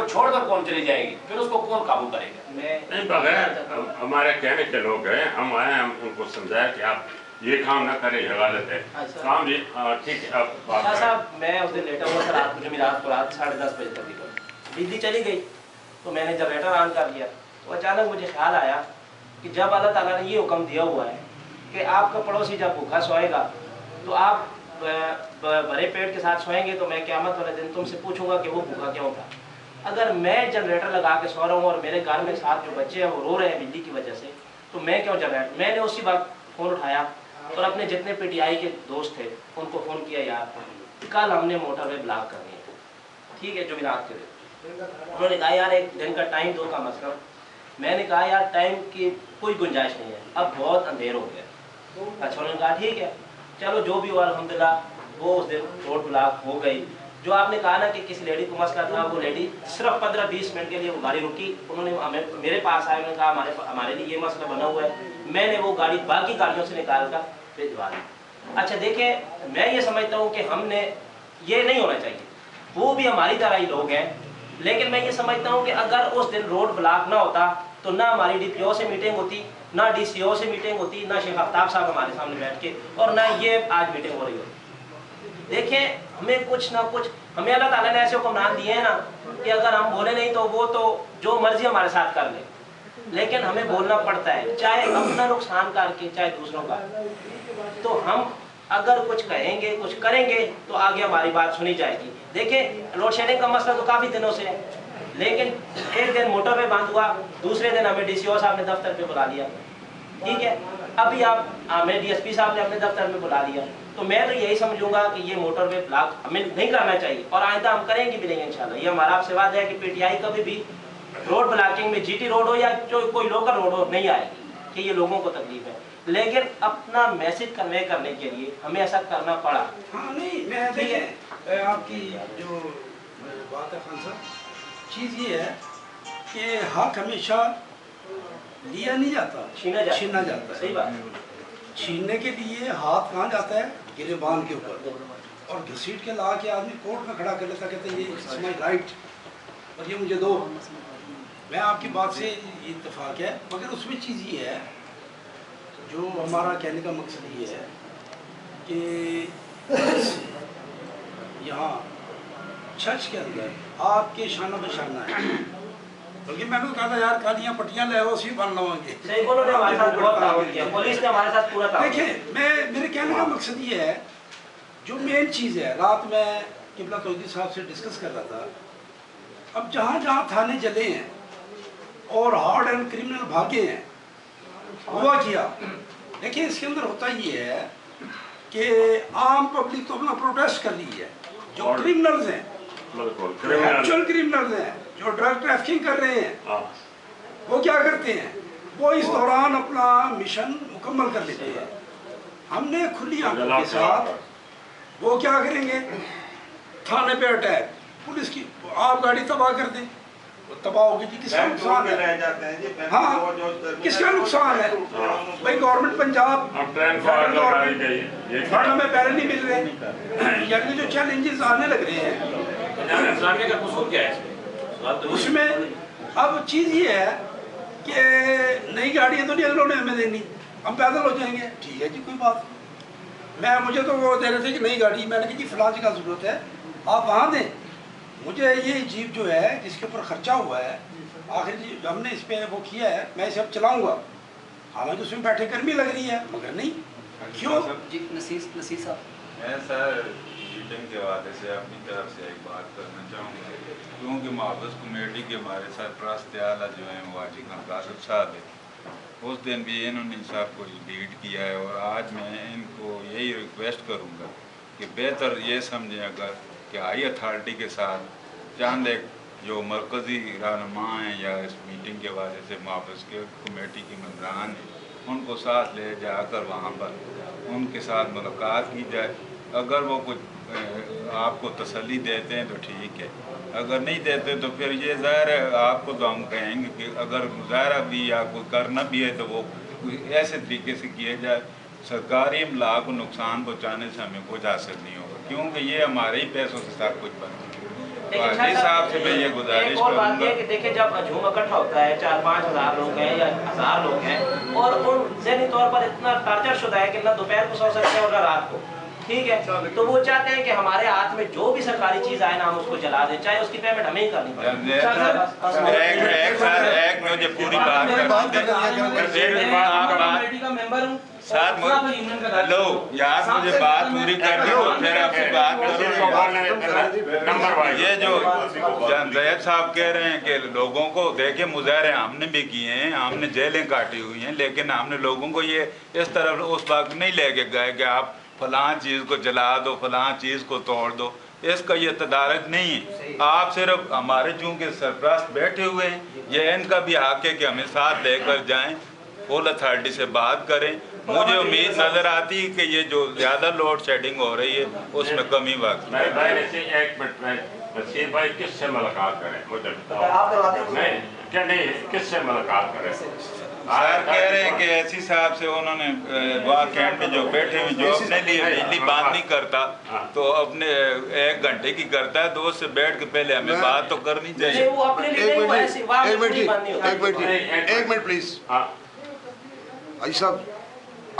को छोड़कर कौन चली जाएगी, फिर उसको कौन काबू करेगा? नहीं बगैर हमारे कहने के लोग हैं, हम आए, हम उनको समझाया कि आप ये काम ना करें, ये गलत है। काम जी ठीक है। अब शाह साहब, मैं उस दिन लेटा हुआ था रात को, जब रात को 10:30 बजे तक बिजली चली गई, तो मैंने जनरेटर ऑन कर लिया, तो अचानक मुझे ख्याल आया कि जब अल्लाह ताला ने ये हुक्म दिया हुआ है कि आपका पड़ोसी जब भूखा सोएगा तो आप भरे पेट के साथ सोएंगे, तो मैं क़यामत वाले दिन तुमसे पूछूंगा कि वो भूखा क्यों था। अगर मैं जनरेटर लगा के सो रहा हूँ और मेरे घर में साथ जो बच्चे हैं वो रो रहे हैं बिजली की वजह से, तो मैं क्यों जनरेटर? मैंने उसी वक्त फ़ोन उठाया और अपने जितने पीटीआई के दोस्त थे उनको फ़ोन किया, यार कल हमने मोटरवे ब्लॉक करनी है, ठीक है, जुमेरात के दिन। उन्होंने कहा यार एक दिन का टाइम दो का मसला। मैंने कहा यार टाइम की कोई गुंजाइश नहीं है, अब बहुत अंधेर हो गया। अच्छा, उन्होंने कहा ठीक है, चलो जो भी हुआ अल्हम्दुलिल्लाह वो उस दिन रोड ब्लॉक हो गई। जो आपने कहा ना कि किसी लेडी को मसला था, वो लेडी सिर्फ 15-20 मिनट के लिए वो गाड़ी रुकी, उन्होंने हमें मेरे पास आए, उन्होंने कहा हमारे लिए ये मसला बना हुआ है। मैंने वो गाड़ी बाकी गाड़ियों से निकाल कर भिजवा दी। अच्छा देखिए, मैं ये समझता हूँ कि हमने ये नहीं होना चाहिए, वो भी हमारी तरह ही लोग हैं, लेकिन मैं ये समझता हूँ कि अगर उस दिन रोड ब्लॉक ना होता तो ना हमारी DPO से मीटिंग होती, ना DCO से मीटिंग होती, ना शेख आफ्ताब साहब हमारे सामने बैठ के, और ना ये आज मीटिंग हो रही होती। देखें, हमें कुछ ना कुछ, हमें अल्लाह ताला ने ऐसे हुक्मरान दिए हैं ना कि अगर हम बोले नहीं तो वो तो जो मर्जी हमारे साथ कर ले, लेकिन हमें बोलना पड़ता है, चाहे अपना नुकसान करके चाहे दूसरों का। तो हम अगर कुछ कहेंगे कुछ करेंगे तो आगे हमारी बात सुनी जाएगी। देखें, लोड शेडिंग का मसला तो काफ़ी दिनों से है, लेकिन एक दिन मोटर पे बंद हुआ, दूसरे दिन हमें DCO साहब ने दफ्तर पे बुला लिया, ठीक है, अभी आप हमें DSP साहब ने अपने दफ्तर में बुला लिया। तो मैं तो यही समझूंगा कि ये मोटरवे ब्लॉक हमें नहीं करना चाहिए, और आइंदा हम करेंगे भी नहीं इंशाल्लाह। ये हमारा आपसे वादा है कि PTI कभी भी रोड ब्लॉकिंग में GT रोड हो या जो कोई लोकल रोड हो नहीं आएगी, कि ये लोगों को तकलीफ है, लेकिन अपना मैसेज कन्वे करने के लिए हमें ऐसा करना पड़ा। हाँ नहीं, मैं देखिए आपकी जो बात है खान साहब, चीज़ ये है कि हक हमेशा लिया नहीं जाता, छीना जाता है। सही बात। छीनने के लिए हाथ कहाँ जाता है? गिरबान के ऊपर, और घसीट के ला के आदमी कोर्ट में खड़ा कर लेता, कहते हैं ये इट्स माय राइट और ये मुझे दो। मैं आपकी बात से इत्तेफाक है, मगर उसमें चीज़ ये है, जो हमारा कहने का मकसद ये है कि यहाँ चर्च के अंदर आपके शाना बशाना है, बल्कि मैंने कहा था यार कालियाँ पट्टियाँ ले आओ, उसी बन लवाएंगे। पुलिस ने हमारे साथ पूरा देखिए, मेरे कहने का मकसद ये है, जो मेन चीज़ है, रात में किबला तौहीदी साहब से डिस्कस कर रहा था, अब जहाँ जहाँ थाने जले हैं और हार्ड एंड क्रिमिनल भागे हैं, हुआ किया। देखिए, इसके अंदर होता ये है कि आम पब्लिक तो अपना प्रोटेस्ट कर रही है, जो क्रिमिनल्स हैं, एक्चुअल क्रिमिनल्स हैं, जो ड्रग ट्रैफिकिंग कर रहे हैं, वो क्या करते हैं, वो इस दौरान अपना मिशन मुकम्मल कर लेते हैं। हमने खुली आंखों के साथ वो क्या करेंगे, थाने पे अटैक, पुलिस की आप गाड़ी तबाह कर दें, तबाह होगी जी, किसका नुकसान है? हाँ, किसका नुकसान है भाई? गवर्नमेंट पंजाब फंड हमें पहले नहीं मिल रहे, यानी जो चैलेंजेस आने लग रहे हैं उसमें अब चीज़ ये है कि नई गाड़ियाँ तो नहीं अगलों ने हमें देनी, हम पैदल हो जाएंगे, ठीक है जी, कोई बात। मुझे तो वो दे रहे थे कि नई गाड़ी, मैंने कहा जी फलां जगह ज़रूरत है, आप वहाँ दें, मुझे ये जीप जो है जिसके ऊपर ख़र्चा हुआ है, आखिर जी हमने इस पर वो किया है, मैं इसे अब चलाऊँगा, हालांकि उसमें बैठे गर्मी लग रही है, मगर नहीं, क्यों जी? नसीर साहब, मैं सर मीटिंग के हवाले से अपनी तरफ से एक बात करना चाहूँगा, क्योंकि मुहाफ़िज़ कमेटी के हमारे साथ ट्रस्ट आला जो है वो हाजी खान कासिफ साहब है, उस दिन भी इन्होंने सब कुछ लीड किया है, और आज मैं इनको यही रिक्वेस्ट करूँगा कि बेहतर ये समझें अगर कि हाई अथॉरिटी के साथ चांद एक जो मरकज़ी रहनुमा हैं या इस मीटिंग के हवाले से मुहाफ़िज़ के कमेटी की मेंबरान हैं, उनको साथ ले जाकर वहाँ पर उनके साथ मुलाकात की जाए। अगर वो कुछ आपको तसल्ली देते हैं तो ठीक है, अगर नहीं देते तो फिर ये ज़ाहिर है आपको तो हम कहेंगे कि अगर मुजाहरा भी या कोई करना भी है तो वो ऐसे तरीके से किया जाए, सरकारी इमला को नुकसान पहुँचाने से हमें कुछ हासिल नहीं होगा, क्योंकि ये हमारे ही पैसों से सब कुछ बनता है। लेकिन वाजी साहब से मैं ये गुजारिश एक और बात करूंगा। ये है कि देखिए जब झूम इकट्ठा होता है 4-5 हज़ार लोग हैं या 1000 लोग हैं और उन ज़हनी तौर पर इतना टार्चर शुदा है कि ना दोपहर को सो सकते हैं और ना रात को, ठीक है, तो वो चाहते हैं कि हमारे हाथ में जो भी सरकारी चीज़ आए ना हम उसको जला दें, चाहे उसकी पेमेंट हमें ही करनी पड़े। एक मुझे पूरी बात सर हेलो यार मुझे बात पूरी कर दो फिर आपसे बात करूँगा। ये जो जैद साहब कह रहे हैं कि लोगों को देखिए मुजाहरे हमने भी किए हैं, हमने जेलें काटी हुई हैं, लेकिन हमने लोगों को ये इस तरफ उस वक्त नहीं लेके गए कि आप फलां चीज़ को जला दो, फलां चीज़ को तोड़ दो, इसका ये तदारक नहीं है। आप सिर्फ हमारे चूँकि सरपरस्त बैठे हुए हैं, ये इनका भी हक है कि हमें साथ लेकर जाएं, फुल अथॉरिटी से बात करें। मुझे उम्मीद नज़र आती है कि ये जो ज़्यादा लोड शेडिंग हो रही है उसमें कमी वक्त एक मिनट नसीर भाई किससे मुलाकात करें मुझे बताओ। नहीं क्या नहीं किससे मुलाकात करें? सर कह रहे हैं कि ऐसी साहब से उन्होंने वहाँ कैंप में जो बैठे हुए जो अपने लिए बिजली बात नहीं करता तो अपने 1 घंटे की करता है, तो उससे बैठ के पहले हमें बात तो करनी चाहिए। एक मिनट प्लीज। भाई साहब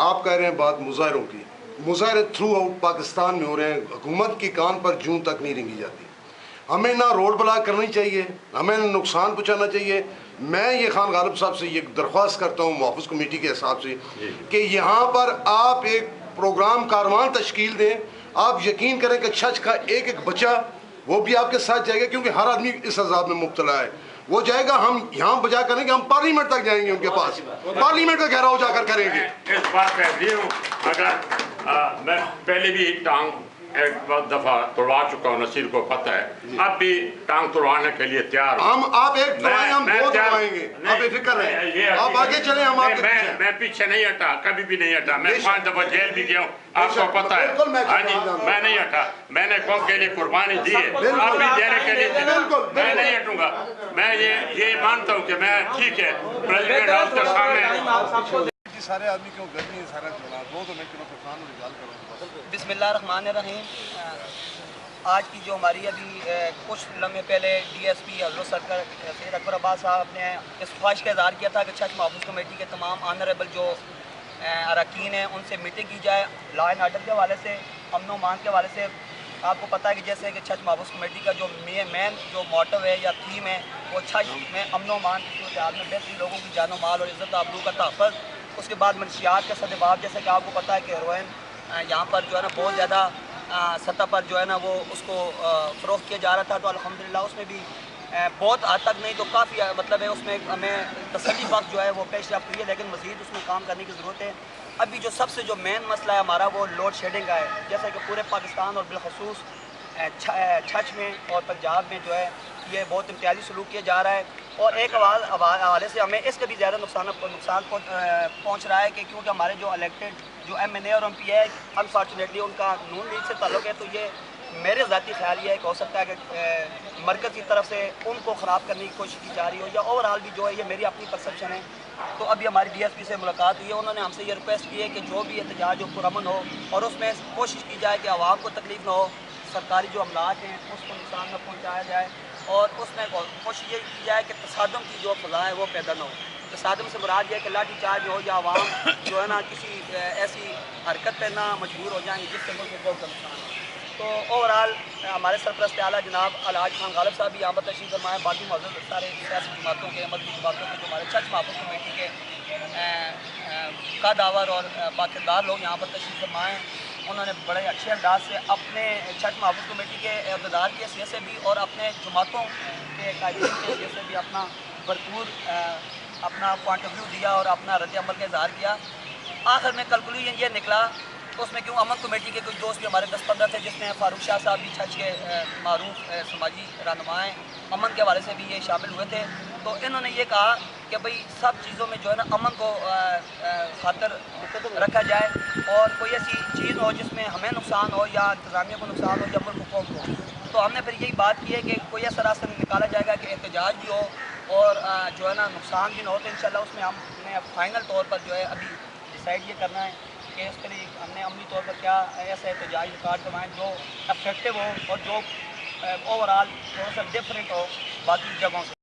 आप कह रहे हैं बात मुजाहरों की, मुजाहरे थ्रू आउट पाकिस्तान में हो रहे हैं, हुकूमत की कान पर जूं तक नहीं रेंगी जाती। हमें ना रोड ब्लॉक करनी चाहिए, हमें नुकसान पहुंचाना चाहिए। मैं ये खान गालिब साहब से ये दरख्वास्त करता हूँ मुआफ़िज़ कमेटी के हिसाब से कि यहाँ पर आप एक प्रोग्राम कारवान तश्कील दें। आप यकीन करें कि छछ का एक एक बच्चा वो भी आपके साथ जाएगा, क्योंकि हर आदमी इस अजाब में मुब्तला है। वो जाएगा, हम यहाँ बजा करेंगे, हम पार्लियामेंट तक जाएंगे, उनके पास पार्लियामेंट का घेराव जाकर करेंगे। इस बात पे भी हूँ, अगर मैं पहले भी टांग एक दफ़ा तुड़वा चुका हूँ, नसीर को पता है, अब भी टांग तुड़वाने के लिए तैयार हूँ। हम आप एक तुड़वाएं, हम दो तुड़वाएंगे, आप बेफिक्र रहें, आप आगे चलें, हम आपके पीछे। मैं पीछे नहीं हटा, कभी भी नहीं हटा। मैं 5 दफ़ा जेल भी गया हूँ, आपको पता है। हाँ जी, मैं नहीं हटा, मैंने कौम के लिए कुर्बानी दी है, आप भी देने के लिए मैं नहीं हटूंगा। मैं ये मानता हूँ कि मैं ठीक है प्रेसिडेंट हाउस के सामने सारे आदमी क्यों गर्मी है, सारा चला दो तो मैं क्यों तूफान और निकाल करूँ। बिस्मिल्लाहिर्रहमानिर्रहीम। आज की जो हमारी अभी कुछ लम्हे पहले DSP हज़रत सरकार सैयद अकबर अब्बास साहब ने इस ख्वाहिश का इज़हार किया था कि छठ महफूज कमेटी के तमाम ऑनरेबल जो अरकान हैं उनसे मीटिंग की जाए लॉ एंड आर्डर के हवाले से, अमन व अमान के हवाले से। आपको पता है कि जैसे कि छठ महफूज कमेटी का जो मेन जो मोटिव है या थीम है वो छठ में अमन व अमान की सूरत हाल में बेहतरी, लोगों की जान माल और इज़्ज़त आबरू का तहफ़्फ़ुज़, उसके बाद मनशियात का सद्भाव। जैसे कि आपको पता है कि हेरोइन यहाँ पर जो है ना बहुत ज़्यादा सतह पर जो है ना वो उसको फ़रोख्त किया जा रहा था, तो अल्हम्दुलिल्लाह उसमें भी बहुत हद तक नहीं तो काफ़ी मतलब है उसमें हमें तसल्ली बख्श जो है वो पेशरफ्त हुई है, लेकिन मज़ीद उसमें काम करने की ज़रूरत है। अभी जो सबसे जो मेन मसला है हमारा वो लोड शेडिंग का है। जैसा कि पूरे पाकिस्तान और बिलखसूस छछ में और पंजाब में जो है ये बहुत इम्तियाजी सलूक किया जा रहा है, और एक हवाले से हमें इसका भी ज़्यादा नुकसान पहुँच रहा है कि क्योंकि हमारे जो इलेक्टेड जो MNA और MP है अनफॉर्चुनेटली उनका नून लीग से ताल्लुक़ है, तो ये मेरे ज़ाती ख्याल ये है कि हो सकता है कि मरकज़ की तरफ से उनको ख़राब करने की कोशिश की जा रही हो, या ओवरऑल भी जो है ये मेरी अपनी परसेप्शन है। तो अभी हमारी DSP से मुलाकात हुई है, उन्होंने हमसे ये रिक्वेस्ट की है कि जो भी एहतजाज हो पुरअमन हो और उसमें कोशिश की जाए कि आवाम को तकलीफ़ ना हो, सरकारी जो अमलाक हैं उसको नुकसान न पहुँचाया जाए, और उसमें कोशिश ये की जाए कि तसादम की जो फ़ज़ा है वो पैदा न हो। तसादम से मुराद ये है कि लाठी चार्ज हो या आवाम जो है ना किसी ऐसी हरकत पर ना मजबूर हो जाएंगे जिससे मुल्क को बहुत नुकसान हो। तो ओवरऑल हमारे सरपरस्त आला जनाब अलहाज खान गालिब साहब भी यहाँ पर तशरीफ़ फरमा है, बाकी मौजूद सारे सियासी जमातों के मददी जमातों के जो हमारे छठ महफूज कमेटी के कदावर और बाकिरदार लोग यहाँ पर तशरीफ़ फरमा हैं। उन्होंने बड़े अच्छे अंदाज से अपने छठ महफूज कमेटी के अहदेदार के हैसियत से भी और अपने जमातों के कायदीन के हैसियत से भी अपना भरपूर अपना पॉइंट ऑफ व्यू दिया और अपना रद्द अमल का इज़हार किया। आखिर में कैलकुलेशन ये निकला उसमें क्यों अमन कमेटी के कुछ दोस्त भी हमारे 10-15 थे, जिसमें फारूक शाह साहब भी छठ के मारूफ समाजी रहनुमाएँ अमन के हवाले से भी ये शामिल हुए थे। तो इन्होंने ये कहा कि भाई सब चीज़ों में जो है ना अमन को खातर रखा जाए, और कोई ऐसी चीज़ हो जिसमें हमें नुकसान हो या इंतज़ामिया को नुकसान हो या मुल्क कौम को। तो हमने फिर यही बात की है कि कोई ऐसा रास्ता निकाला जाएगा कि एहतजाज भी हो और जो है ना नुकसान भी ना हो। तो इंशाल्लाह उसमें हमने फाइनल तौर पर जो है अभी डिसाइड ये करना है कि उसके लिए हमने अमली तौर पर क्या ऐसा एहतजाज रिकॉर्ड करवाएँ जो अफेक्टिव हो और जो ओवरऑल थोड़ा सा डिफरेंट हो बाकी जगहों से।